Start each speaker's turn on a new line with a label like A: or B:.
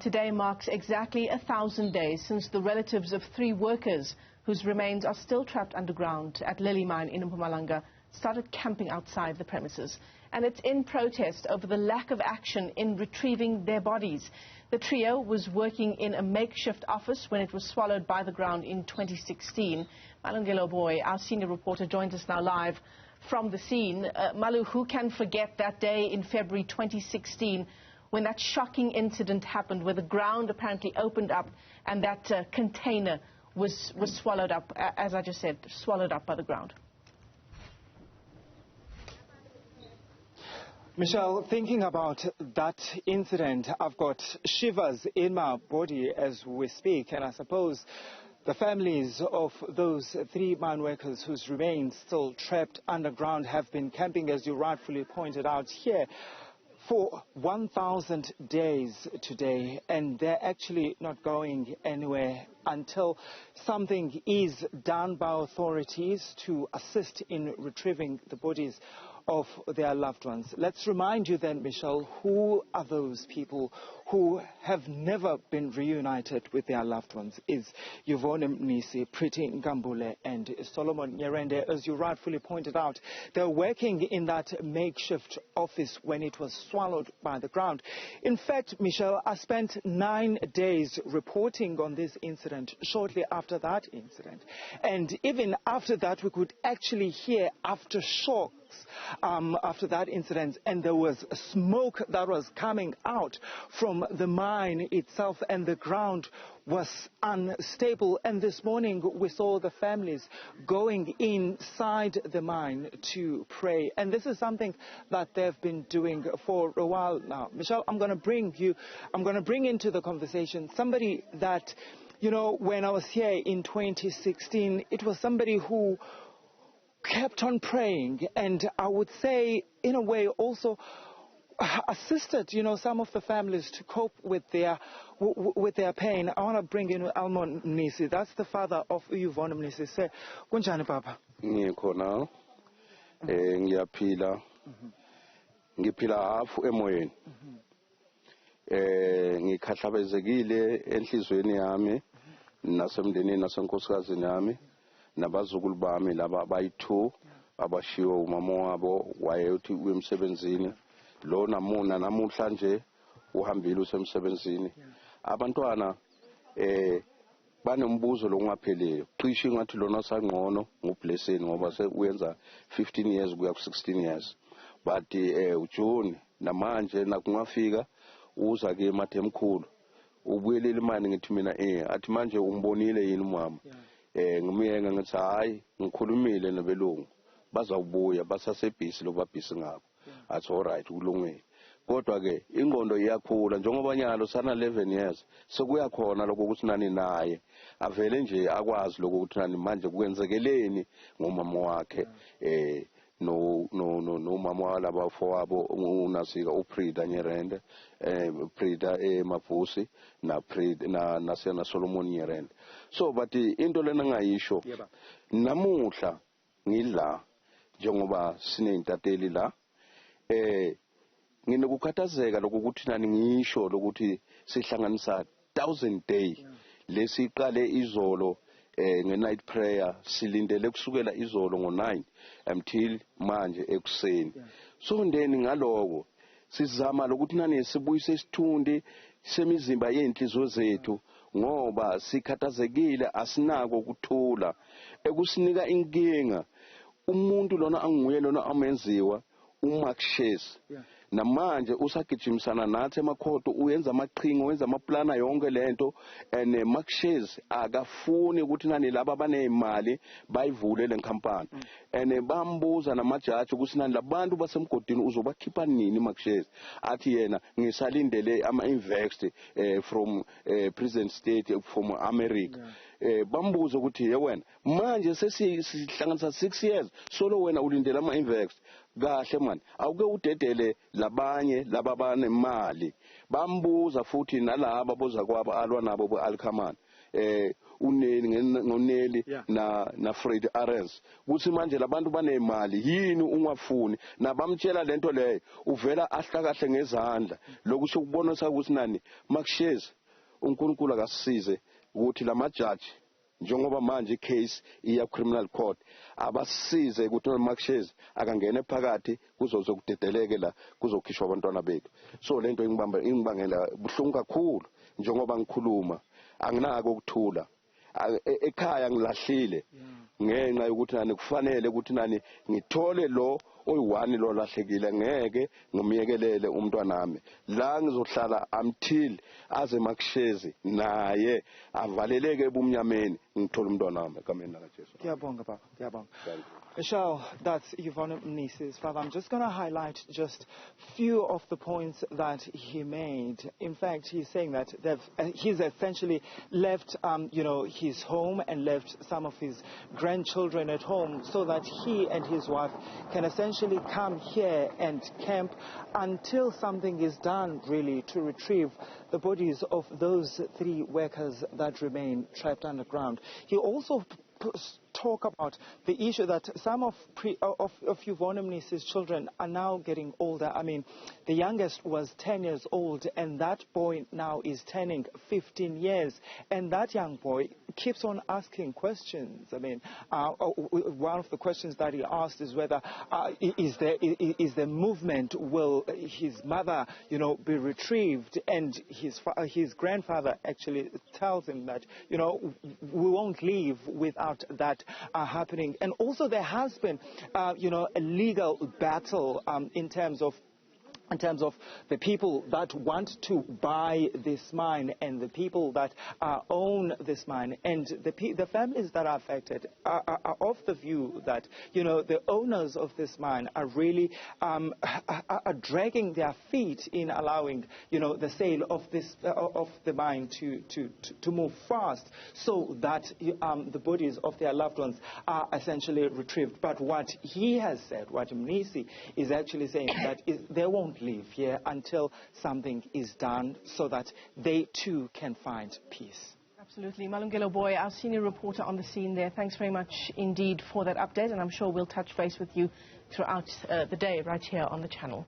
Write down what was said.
A: today marks exactly 1,000 days since the relatives of 3 workers whose remains are still trapped underground at Lilly mine in Mpumalanga started camping outside the premises. And it's in protest over the lack of action in retrieving their bodies. The trio was working in a makeshift office when it was swallowed by the ground in 2016. Malungelo Booi, our senior reporter, joins us now live from the scene. Malu, who can forget that day in February 2016 when that shocking incident happened, where the ground apparently opened up and that container was swallowed up, as I just said, swallowed up by the ground?
B: Michelle, thinking about that incident, I've got shivers in my body as we speak, and I suppose the families of those 3 mine workers whose remains still trapped underground have been camping, as you rightfully pointed out here, for 1,000 days today, and they're actually not going anywhere until something is done by authorities to assist in retrieving the bodies of their loved ones. Let's remind you then, Michelle, who are those people who have never been reunited with their loved ones? Is Yvonne Mnisi, Pretty Ngambule and Solomon Nyerende. As you rightfully pointed out, they're working in that makeshift office when it was swallowed by the ground. In fact, Michelle, I spent 9 days reporting on this incident shortly after that incident. And even after that, we could actually hear aftershocks after that incident, and there was smoke that was coming out from the mine itself, and the ground was unstable. And this morning we saw the families going inside the mine to pray, and this is something that they've been doing for a while now. Michelle, I'm going to bring into the conversation somebody that, you know, when I was here in 2016, it was somebody who kept on praying, and I would say in a way also assisted, you know, some of the families to cope with their pain. I want to bring in Almon Mnisi. That's the father of Yvonne Mnisi. Say, kunjani papa?
C: Ngikhona ngiyaphila ngiphila hafu emoyeni ngikhahlabezekile enhlizweni yami nasemndenini nasenkosazini yami nabazukulu bami laba abayi2 abashiwe umama wabo wayethi uyemsebenzini lo namuhla nje uhambile usemsebenzini. Abantwana banombuzo longapheliyo cishe ngathi lona sangcono ngublessing ngoba sekuyenza 15 years kuya ku 16 years, but uJune namanje nakungafika uza ke emathemkhulu ubuyelele imani ngithi mina athi manje umbonile yini mama? Ngimiyenga ngathi hayi ngikhulumile nabelungu bazawubuya basasebhisi lobabhisi ngabo. Athi all right kulungile, kodwa ke ingqondo iyakhula njengoba nyalo sana 11 years sekuyakhona lokho ukuthi nani naye avele nje akwazi lokho ukuthi nani manje kwenzekeleni ngomama wakhe no mama walaba fowabo unasika uPrida Nyerende Prida Mavusi na Prida na Sena Solomon Nyerende. So but into lena ngayisho namuhla ngidla njengoba sinentateli la nginokukhathazeka lokuthi nani ngisho lokuthi sihlanganisa 1,000 day lesiqale izolo nge-night prayer silindele kusukela izolo ngo9 until manje ekuseni. So ndeni ngaloko sizama lokuthi nani sibuyise isithundi semizimba yenhliziyo zethu ngoba sikhathazekile asinako ukuthula ekusinika inkinga. Umuntu lona anguye lona amenziwa umakeshift namanje usagijimisana nathi emakhoto uyenza amaqhinga wenza amaplana yonke lento, and makeshift akafuni ukuthi nani laba abanezimali bayivule le company and bambuza namajaji ukuthi nani labantu basemgodini uzobakhipha nini makeshift. Athi yena ngisalindele ama-invest from President State from America. Bambuza ukuthi wena manje sesihlanganisa 6 years solo wena ulindele ama-invest kahle man awuke udedele labanye lababanemali. Bambuza futhi nalabo boza kwabo alwa nabo boalkhamani uneli na Fred Arens kuthi manje labantu banemali yini ungafuni nabamtshela lento leyo uvela ahlakahle ngezandla lokusho kubona ukuthi nani makeshezi uNkulunkulu akasize ukuthi lamajaji njengoba manje icase iya criminal court abasize ukuthi makeshezi akangene phakathi kuzokudedeleke la kuzokhishwa abantwana bethu so lento ingibangela buhlungu kakhulu njengoba ngikhuluma anginako ukuthula ekhaya ngilahlile ngenxa yokuthi nani kufanele ukuthi nani ngithole lo oyi-1 lo lahlekile ngeke ngimyekelele umntwana nami la ngizohlala until aze makeshezi naye avaleleke ebumnyameni ngithola umntwana nami egameni likaJesu.
B: Ngiyabonga baba, ngiyabonga. Michelle, that's Yvonne Mnisi's father. I'm just going to highlight just few of the points that he made. In fact, he's saying that he's essentially left, his home and left some of his grandchildren at home so that he and his wife can essentially come here and camp until something is done, really, to retrieve the bodies of those 3 workers that remain trapped underground. He also talk about the issue that some of Yvonne Mnisi's children are now getting older. I mean, the youngest was 10 years old, and that boy now is turning 15 years. And that young boy keeps on asking questions. I mean, one of the questions that he asked is whether is there movement? Will his mother, be retrieved? And his grandfather actually tells him that, we won't leave without that happening. And also there has been, a legal battle in terms of the people that want to buy this mine and the people that own this mine. And the families that are affected are of the view that, the owners of this mine are really are dragging their feet in allowing, the sale of the mine to move fast so that the bodies of their loved ones are essentially retrieved. But what he has said, what Mnisi is actually saying, that they won't leave here until something is done so that they too can find peace.
A: Absolutely. Malungelo Booi, our senior reporter on the scene there, thanks very much indeed for that update, and I'm sure we'll touch base with you throughout the day right here on the channel.